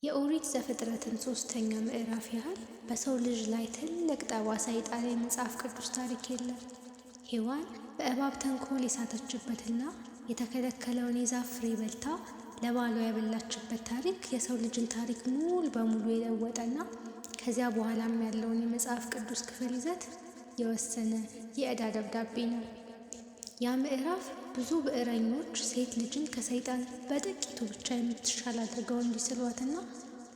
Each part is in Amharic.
የኦሪት ዘፍጥረትን 3ኛ ምዕራፍ ያህል በሰው ልጅ ላይ ትልቅ ጠባሳ የጣለ የመጽሐፍ ቅዱስ ታሪክ የለም። ሔዋን በእባብ ተንኮል የሳተችበትና የተከለከለውን የዛፍ ፍሬ በልታ ለባሏ ያበላችበት ታሪክ የሰው ልጅን ታሪክ ሙሉ በሙሉ የለወጠና ከዚያ በኋላም ያለውን የመጽሐፍ ቅዱስ ክፍል ይዘት የወሰነ የዕዳ ደብዳቤ ነው። ያ ምዕራፍ ብዙ ብዕረኞች ሴት ልጅን ከሰይጣን በጥቂቱ ብቻ የምትሻል አድርገው እንዲስሏትና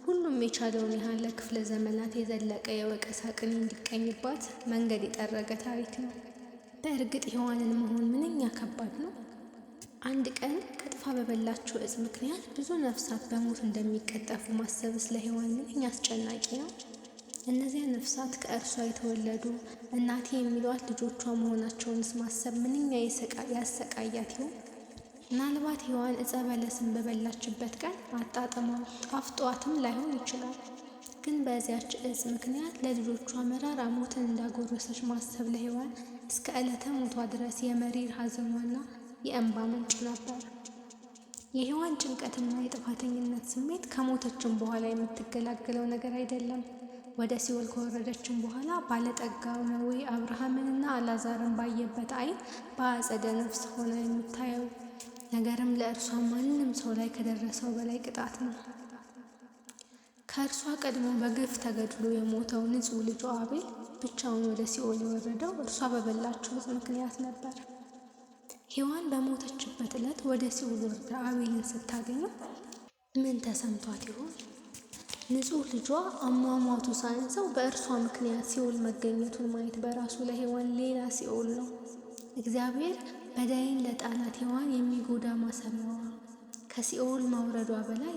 ሁሉም የቻለውን ያህል ለክፍለ ዘመናት የዘለቀ የወቀሳ ቅኔ እንዲቀኝባት መንገድ የጠረገ ታሪክ ነው። በእርግጥ ሔዋንን መሆን ምንኛ ከባድ ነው! አንድ ቀን ቀጥፋ በበላችው ዕፅ ምክንያት ብዙ ነፍሳት በሞት እንደሚቀጠፉ ማሰብ ስለ ሔዋን ምንኛ አስጨናቂ ነው። እነዚያ ነፍሳት ከእርሷ የተወለዱ እናቴ የሚሏት ልጆቿ መሆናቸውንስ ማሰብ ምንኛ ያሰቃያት ይሆን? ምናልባት ሔዋን ዕፀ በለስን በበላችበት ቀን አጣጥማው ጣፍጧትም ላይሆን ይችላል። ግን በዚያች ዕፅ ምክንያት ለልጆቿ መራራ ሞትን እንዳጎረሰች ማሰብ ለሔዋን እስከ ዕለተ ሞቷ ድረስ የመሪር ሐዘኗና የእንባ ምንጭ ነበር። የሔዋን ጭንቀትና የጥፋተኝነት ስሜት ከሞተችም በኋላ የምትገላገለው ነገር አይደለም። ወደ ሲኦል ከወረደችም በኋላ ባለጠጋው ነዌ አብርሃምንና አልዓዛርን ባየበት ዓይን በአጸደ ነፍስ ሆና የምታየው ነገርም ለእርሷ ማንም ሰው ላይ ከደረሰው በላይ ቅጣት ነው። ከእርሷ ቀድሞ በግፍ ተገድሎ የሞተው ንጹሕ ልጇ አቤል ብቻውን ወደ ሲኦል የወረደው እርሷ በበላችው ዕፅ ምክንያት ነበር። ሔዋን በሞተችበት ዕለት ወደ ሲኦል ወርዳ አቤልን ስታገኘው ምን ተሰምቷት ይሆን? ንጹሕ ልጇ አሟሟቱ ሳያንሰው በእርሷ ምክንያት ሲኦል መገኘቱን ማየት በራሱ ለሔዋን ሌላ ሲኦል ነው። እግዚአብሔር በዳይን ለጣላት ሔዋን የሚጎዳ ማሰሪያዋ ከሲኦል ማውረዷ በላይ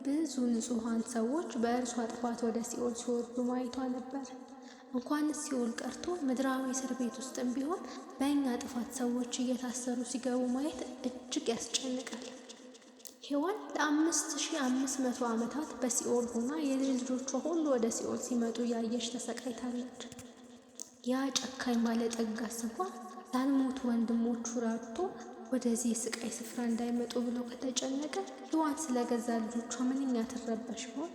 ብዙ ንጹሐን ሰዎች በእርሷ ጥፋት ወደ ሲኦል ሲወርዱ ማየቷ ነበር። እንኳንስ ሲኦል ቀርቶ ምድራዊ እስር ቤት ውስጥም ቢሆን በእኛ ጥፋት ሰዎች እየታሰሩ ሲገቡ ማየት እጅግ ያስጨንቃል። ሔዋን ለ5500 ዓመታት በሲኦል ሆና የልጅ ልጆቿ ሁሉ ወደ ሲኦል ሲመጡ ያየች ተሰቃይታለች። ያ ጨካኝ ባለጠጋ ስሟ ላልሞቱ ወንድሞቹ ራርቶ ወደዚህ ስቃይ ስፍራ እንዳይመጡ ብሎ ከተጨነቀ ሔዋን ስለገዛ ልጆቿ ምንኛ ትረበሽ ይሆን?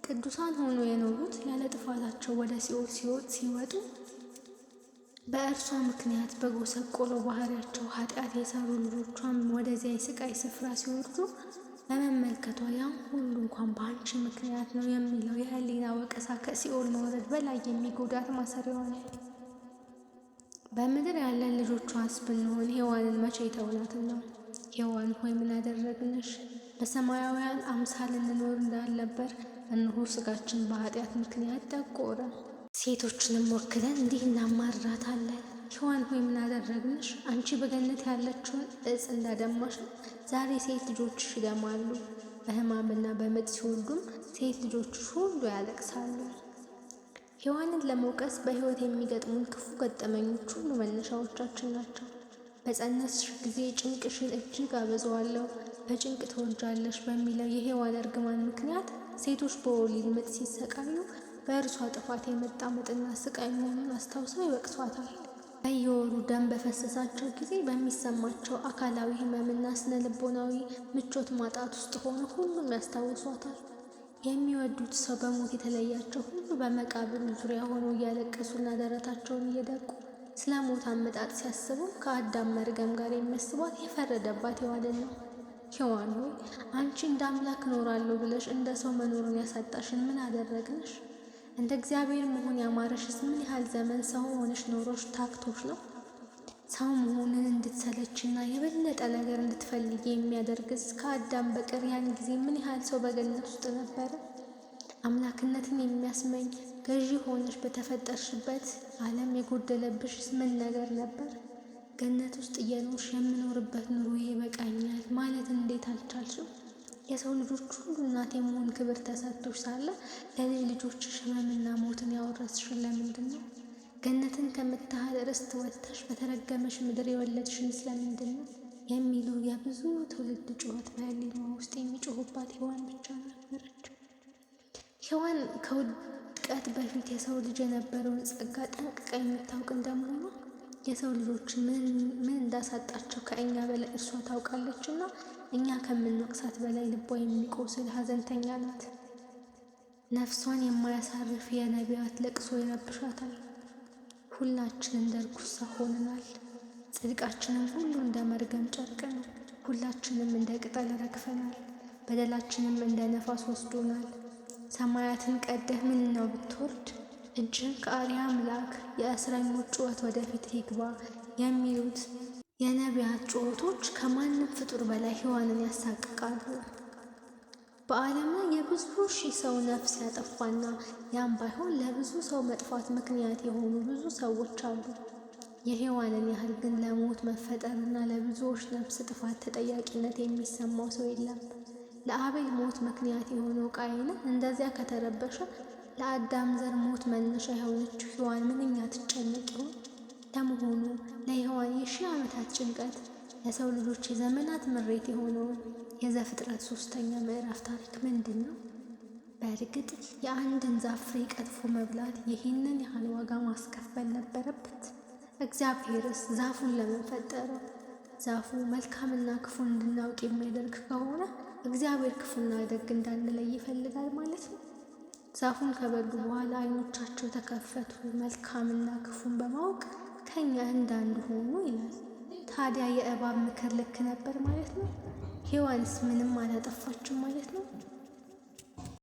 ቅዱሳን ሆኖ የኖሩት ያለ ጥፋታቸው ወደ ሲኦል ሲወጡ በእርሷ ምክንያት በጎሰቆለው ባህሪያቸው ኃጢአት የሰሩ ልጆቿም ወደዚያ የስቃይ ስፍራ ሲወርዱ በመመልከቷ ያን ሁሉ እንኳን በአንቺ ምክንያት ነው የሚለው የህሊና ወቀሳ ከሲኦል መውረድ በላይ የሚጎዳት ማሰሪያዋ ነው። በምድር ያለን ልጆቿስ ብንሆን ሔዋንን መቼ ተውናትን ነው? ሔዋን ሆይ ምን አደረግንሽ? በሰማያውያን አምሳል እንኖር እንዳልነበር እነሆ ስጋችን በኃጢአት ምክንያት ጠቆረ። ሴቶችንም ወክለን እንዲህ እናማርራታለን። ሔዋን ሆይ ምን አደረግንሽ? አንቺ በገነት ያለችውን ዕፅ እንዳደማሽ ዛሬ ሴት ልጆችሽ ይደማሉ። በሕማምና በምጥ ሲወልዱም ሴት ልጆችሽ ሁሉ ያለቅሳሉ። ሔዋንን ለመውቀስ በሕይወት የሚገጥሙን ክፉ ገጠመኞች ሁሉ መነሻዎቻችን ናቸው። በጸነስሽ ጊዜ ጭንቅሽን እጅግ አበዛዋለሁ፣ በጭንቅ ትወልጃለሽ በሚለው የሔዋን እርግማን ምክንያት ሴቶች በወሊድ ምጥ ሲሰቃዩ በእርሷ ጥፋት የመጣ ምጥና ስቃይ መሆኑን አስታውሰው ይወቅሷታል። በየወሩ ደም በፈሰሳቸው ጊዜ በሚሰማቸው አካላዊ ሕመምና ስነ ልቦናዊ ምቾት ማጣት ውስጥ ሆነው ሁሉም ያስታውሷታል። የሚወዱት ሰው በሞት የተለያቸው ሁሉ በመቃብር ዙሪያ ሆነው እያለቀሱና ደረታቸውን እየደቁ ስለ ሞት አመጣጥ ሲያስቡ ከአዳም መርገም ጋር የሚያስቧት የፈረደባት ሔዋንን ነው። ሔዋን ሆይ አንቺ እንደ አምላክ እኖራለሁ ብለሽ እንደ ሰው መኖሩን ያሳጣሽን ምን አደረግንሽ? እንደ እግዚአብሔር መሆን ያማረሽስ ምን ያህል ዘመን ሰው ሆነሽ ኖሮሽ ታክቶሽ ነው? ሰው መሆንን እንድትሰለችና የበለጠ ነገር እንድትፈልጊ የሚያደርግስ ከአዳም በቀር ያን ጊዜ ምን ያህል ሰው በገነት ውስጥ ነበረ? አምላክነትን የሚያስመኝ ገዢ ሆነሽ በተፈጠርሽበት ዓለም የጎደለብሽስ ምን ነገር ነበር? ገነት ውስጥ እየኖርሽ የምኖርበት ኑሮ ይበቃኛል ማለት እንዴት አልቻልሽም? የሰው ልጆች ሁሉ እናት የመሆን ክብር ተሰጥቶሽ ሳለ ለልጅ ልጆችሽ ሕመምና ሞትን ያወረስሽን ለምንድን ነው? ገነትን ከምታህል ርስት ወጥተሽ በተረገመሽ ምድር የወለድሽን ስለምንድን ነው? የሚሉ የብዙ ትውልድ ጩኸት በህሊናዋ ውስጥ የሚጮሁባት ሔዋን ብቻ ነበረች። ሔዋን ከውድቀት በፊት የሰው ልጅ የነበረውን ጸጋ ጠንቅቃ የምታውቅ እንደመሆኗ የሰው ልጆች ምን እንዳሳጣቸው ከእኛ በላይ እርሷ ታውቃለችና እኛ ከምንወቅሳት በላይ ልቧ የሚቆስል ሐዘንተኛ ናት። ነፍሷን የማያሳርፍ የነቢያት ለቅሶ ይረብሻታል። ሁላችን እንደ ርኩሳ ሆነናል። ጽድቃችንም ሁሉ እንደ መርገም ጨርቅ ነው። ሁላችንም እንደ ቅጠል ረግፈናል። በደላችንም እንደ ነፋስ ወስዶናል። ሰማያትን ቀደህ ምን ነው ብትወርድ፣ እጅህን ከአርያም ላክ፣ የእስረኞች ጩኸት ወደፊት ይግባ የሚሉት የነቢያት ጩኸቶች ከማንም ፍጡር በላይ ሔዋንን ያሳቅቃሉ። በዓለም ላይ የብዙ ሺህ ሰው ነፍስ ያጠፋና ያም ባይሆን ለብዙ ሰው መጥፋት ምክንያት የሆኑ ብዙ ሰዎች አሉ። የሔዋንን ያህል ግን ለሞት መፈጠርና ለብዙዎች ነፍስ ጥፋት ተጠያቂነት የሚሰማው ሰው የለም። ለአቤል ሞት ምክንያት የሆነው ቃየንን እንደዚያ ከተረበሸ ለአዳም ዘር ሞት መነሻ የሆነችው ሔዋን ምንኛ ትጨነቅ ይሆን? ለመሆኑ ለሔዋን የሺህ ዓመታት ጭንቀት ለሰው ልጆች የዘመናት ምሬት የሆነውን የዘፍጥረት 3ኛ ምዕራፍ ታሪክ ምንድን ነው? በእርግጥ የአንድን ዛፍ ፍሬ ቀጥፎ መብላት ይህንን ያህል ዋጋ ማስከፈል ነበረበት? እግዚአብሔርስ ዛፉን ለምን ፈጠረው? ዛፉ መልካምና ክፉን እንድናውቅ የሚያደርግ ከሆነ እግዚአብሔር ክፉና ደግ እንዳንለይ ይፈልጋል ማለት ነው። ዛፉን ከበሉ በኋላ ዓይኖቻቸው ተከፈቱ፣ መልካምና ክፉን በማወቅ ከኛ እንዳንዱ ሆኑ ይላል። ታዲያ የእባብ ምክር ልክ ነበር ማለት ነው? ሔዋንስ ምንም አላጠፋችም ማለት ነው?